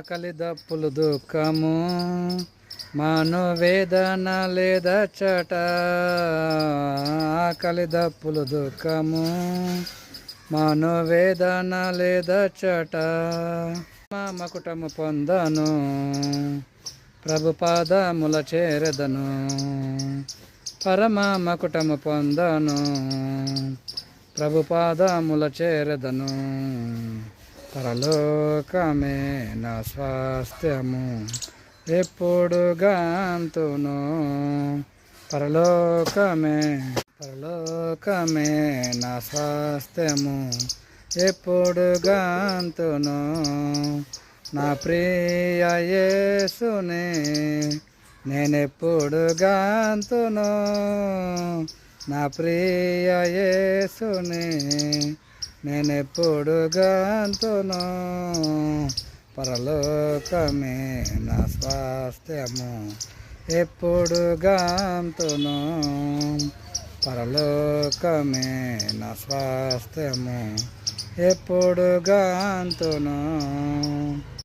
కలిదప్పులు దుఃఖము మనోవేదన లేదచ్చట. కలిదప్పులు దుఃఖము మనోవేదన లేదచ్చట. మకుటము పొందను ప్రభు పాదముల చేరదను. పరమ మకుటము పొందను ప్రభు పాదముల చేరదను. పరలోకమే నా స్వాస్థ్యము ఎప్పుడు గాంతును. పరలోకమే నా స్వాస్థ్యము ఎప్పుడు గాంతును. నా ప్రియ యేసుని నేనెప్పుడు గాంతును. నా ప్రియ యేసుని నేనెప్పుడు గాంతును. పరలోకమే నా స్వాస్థ్యము ఎప్పుడు గాంతును. పరలోకమే నా స్వాస్థ్యము ఎప్పుడు గాంతును.